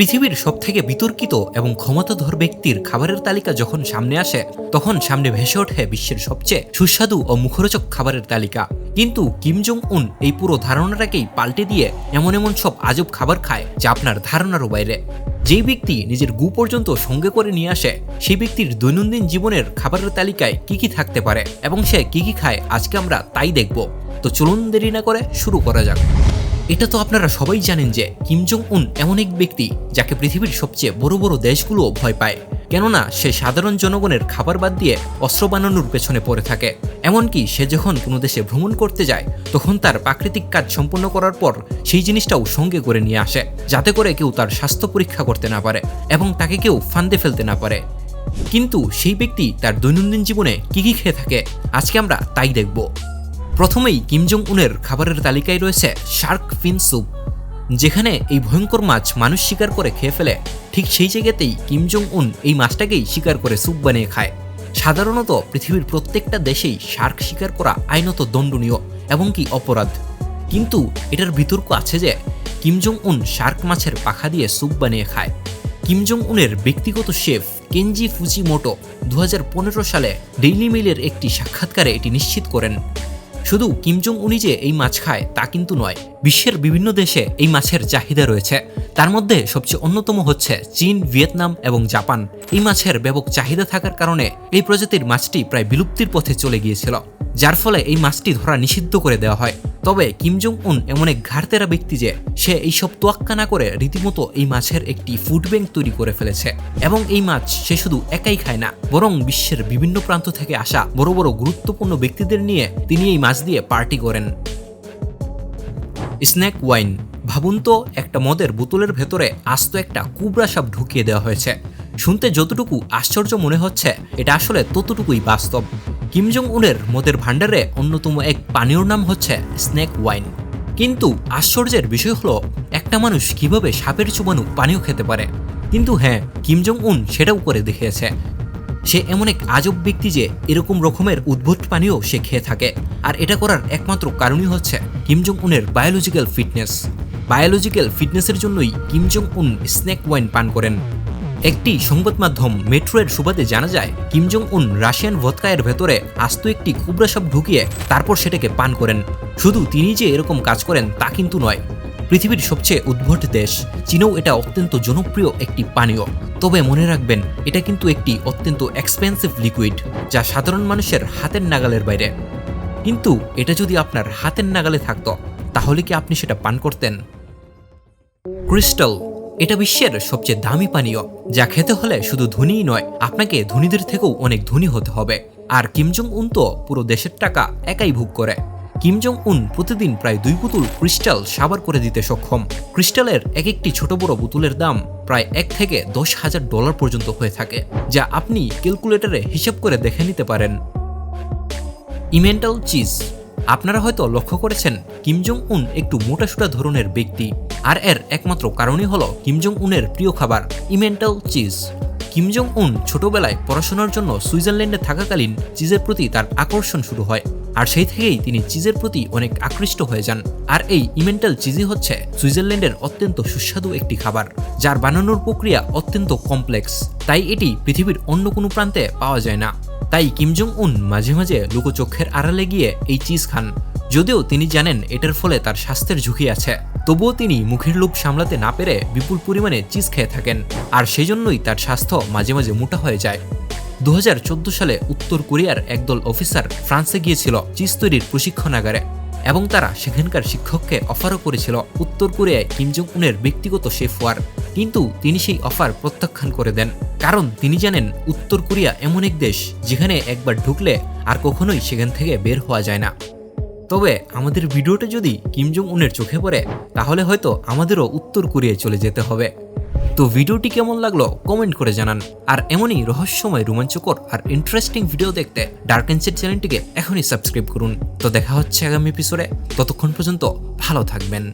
পৃথিবীর সবথেকে বিতর্কিত এবং ক্ষমতাধর ব্যক্তির খাবারের তালিকা যখন সামনে আসে তখন সামনে ভেসে ওঠে বিশ্বের সবচেয়ে সুস্বাদু ও মুখরোচক খাবারের তালিকা। কিন্তু কিম জং উন এই পুরো ধারণাটাকেই পাল্টে দিয়ে এমন এমন সব আজব খাবার খায় যা আপনার ধারণারও বাইরে। যেই ব্যক্তি নিজের গু পর্যন্ত সঙ্গে করে নিয়ে আসে সেই ব্যক্তির দৈনন্দিন জীবনের খাবারের তালিকায় কি কি থাকতে পারে এবং সে কি কি খায় আজকে আমরা তাই দেখব। তো চলুন দেরি না করে শুরু করা যাক। এটা তো আপনারা সবাই জানেন যে কিম জং উন এমন এক ব্যক্তি যাকে পৃথিবীর সবচেয়ে বড় বড় দেশগুলো ভয় পায়, কেননা সে সাধারণ জনগণের খাবার বাদ দিয়ে অস্ত্র বানানোর পেছনে পড়ে থাকে। এমনকি সে যখন কোনো দেশে ভ্রমণ করতে যায় তখন তার প্রাকৃতিক কাজ সম্পন্ন করার পর সেই জিনিসটাও সঙ্গে করে নিয়ে আসে, যাতে করে কেউ তার স্বাস্থ্য পরীক্ষা করতে না পারে এবং তাকে কেউ ফান্দে ফেলতে না পারে। কিন্তু সেই ব্যক্তি তার দৈনন্দিন জীবনে কি কি খেয়ে থাকে আজকে আমরা তাই দেখব। প্রথমেই কিম জং উনের খাবারের তালিকায় রয়েছে শার্ক ফিন স্যুপ। যেখানে এই ভয়ঙ্কর মাছ মানুষ শিকার করে খেয়ে ফেলে, ঠিক সেই জায়গাতেই কিম জং উন এই মাছটাকেই শিকার করে স্যুপ বানিয়ে খায়। সাধারণত পৃথিবীর প্রত্যেকটা দেশেই শার্ক শিকার করা আইনত দণ্ডনীয় এবং কি অপরাধ, কিন্তু এটার বিতর্ক আছে যে কিম জং উন শার্ক মাছের পাখা দিয়ে স্যুপ বানিয়ে খায়। কিম জং উনের ব্যক্তিগত শেফ কেনজি ফুজিমোটো 2015 সালে ডেইলি মেইলের একটি সাক্ষাৎকারে এটি নিশ্চিত করেন। শুধু কিম জং উনি যে এই মাছ খায় তা কিন্তু নয়, বিশ্বের বিভিন্ন দেশে এই মাছের চাহিদা রয়েছে। তার মধ্যে সবচেয়ে অন্যতম হচ্ছে চীন, ভিয়েতনাম এবং জাপান। এই মাছের ব্যাপক চাহিদা থাকার কারণে এই প্রজাতির মাছটি প্রায় বিলুপ্তির পথে চলে গিয়েছিল, যার ফলে এই মাছটি ধরা নিষিদ্ধ করে দেওয়া হয়। তবে কিম জং উন এমন এক ঘাড়তেরা ব্যক্তি যে সে এইসব তোয়াক্কা না করে রীতিমতো এই মাছের একটি ফুড ব্যাংক তৈরি করে ফেলেছে। এবং এই মাছ সে শুধু একাই খায় না, বরং বিশ্বের বিভিন্ন প্রান্ত থেকে আসা বড় বড় গুরুত্বপূর্ণ ব্যক্তিদের নিয়ে তিনি এই মাছ দিয়ে পার্টি করেন। Snake wine. ভাবুন তো, একটা মদের বোতলের ভেতরে আস্ত একটা কুবরা সাপ ঢুকিয়ে দেওয়া হয়েছে। শুনতে যতটুকু আশ্চর্য মনে হচ্ছে এটা আসলে ততটুকুই বাস্তব। কিম জং উনের মদের ভাণ্ডারে অন্যতম এক পানীয়র নাম হচ্ছে স্নেক ওয়াইন। কিন্তু আশ্চর্যের বিষয় হলো একটা মানুষ কিভাবে সাপের চুবানো পানীয় খেতে পারে। কিন্তু হ্যাঁ, কিম জং উন সেটাও করে দেখিয়েছে। সে এমন এক আজব ব্যক্তি যে এরকম রকমের উদ্ভট পানীয় সে খেয়ে থাকে। আর এটা করার একমাত্র কারণই হচ্ছে কিম জং উনের বায়োলজিক্যাল ফিটনেস। বায়োলজিক্যাল ফিটনেসের জন্যই কিম জং উন স্নেক ওয়াইন পান করেন। একটি সংবাদ মাধ্যম মেট্রোয়ের সুবাদে জানা যায় কিম জং উন রাশিয়ান ভদকায়ের ভেতরে আস্ত একটি কুবরা সাপ ঢুকিয়ে তারপর সেটাকে পান করেন। শুধু তিনি যে এরকম কাজ করেন তা কিন্তু নয়, পৃথিবীর সবচেয়ে উদ্ভট দেশ চীনেও এটা অত্যন্ত জনপ্রিয় একটি পানীয়। তবে মনে রাখবেন, এটা কিন্তু একটি অত্যন্ত এক্সপেন্সিভ লিকুইড যা সাধারণ মানুষের হাতের নাগালের বাইরে। কিন্তু এটা যদি আপনার হাতের নাগালে থাকতো তাহলে কি আপনি সেটা পান করতেন? ক্রিস্টাল। এটা বিশ্বের সবচেয়ে দামি পানীয়, যা খেতে হলে শুধু ধনীই নয়, আপনাকে ধনীদের থেকেও অনেক ধনী হতে হবে। আর কিম জং উন তো পুরো দেশের টাকা একাই ভোগ করে। কিম জং উন প্রতিদিন প্রায় 2 বোতল ক্রিস্টাল সাবার করে দিতে সক্ষম। ক্রিস্টালের এক একটি ছোট বড় বোতলের দাম প্রায় $1 থেকে $10,000 পর্যন্ত হয়ে থাকে, যা আপনি ক্যালকুলেটরে হিসাব করে দেখে নিতে পারেন। ইমেন্টাল চিজ। আপনারা হয়তো লক্ষ্য করেছেন কিম জং উন একটু মোটাসোটা ধরনের ব্যক্তি, আর এর একমাত্র কারণই হলো কিম জং উনের প্রিয় খাবার ইমেন্টাল চিজ। কিম জং উন ছোটবেলায় পড়াশোনার জন্য সুইজারল্যান্ডে থাকাকালীন চিজের প্রতি তার আকর্ষণ শুরু হয়, আর সেই থেকেই তিনি চিজের প্রতি অনেক আকৃষ্ট হয়ে যান। আর এই ইমেন্টাল চিজই হচ্ছে সুইজারল্যান্ডের অত্যন্ত সুস্বাদু একটি খাবার, যার বানানোর প্রক্রিয়া অত্যন্ত কমপ্লেক্স, তাই এটি পৃথিবীর অন্য কোনো প্রান্তে পাওয়া যায় না। তাই কিম জং উন মাঝে মাঝে লোকচক্ষের আড়ালে গিয়ে এই চিজ খান। যদিও তিনি জানেন এটার ফলে তার স্বাস্থ্যের ঝুঁকি আছে, তবুও তিনি মুখের লোভ সামলাতে না পেরে বিপুল পরিমাণে চিজ খেয়ে থাকেন, আর সেই জন্যই তার স্বাস্থ্য মাঝে মাঝে মোটা হয়ে যায়। 2014 সালে উত্তর কোরিয়ার একদল অফিসার ফ্রান্সে গিয়েছিল চিজ তৈরির প্রশিক্ষণাগারে, এবং তারা সেখানকার শিক্ষককে অফারও করেছিল উত্তর কোরিয়ায় কিম জং উনের ব্যক্তিগত শেফ হওয়ার। কিন্তু তিনি সেই অফার প্রত্যাখ্যান করে দেন, কারণ তিনি জানেন উত্তর কোরিয়া এমন এক দেশ যেখানে একবার ঢুকলে আর কখনোই সেখান থেকে বের হওয়া যায় না। তবে আমাদের ভিডিওটা যদি কিম জং উনের চোখে পড়ে তাহলে হয়তো আমাদেরও উত্তর কোরিয়ায় চলে যেতে হবে। তো ভিডিওটি কেমন লাগলো কমেন্ট করে জানান, আর এমনই রহস্যময়, রোমাঞ্চকর আর ইন্টারেস্টিং ভিডিও দেখতে ডার্ক এনসাইড চ্যানেলটিকে এখনই সাবস্ক্রাইব করুন। তো দেখা হচ্ছে আগামী এপিসোডে, ততক্ষণ পর্যন্ত ভালো থাকবেন।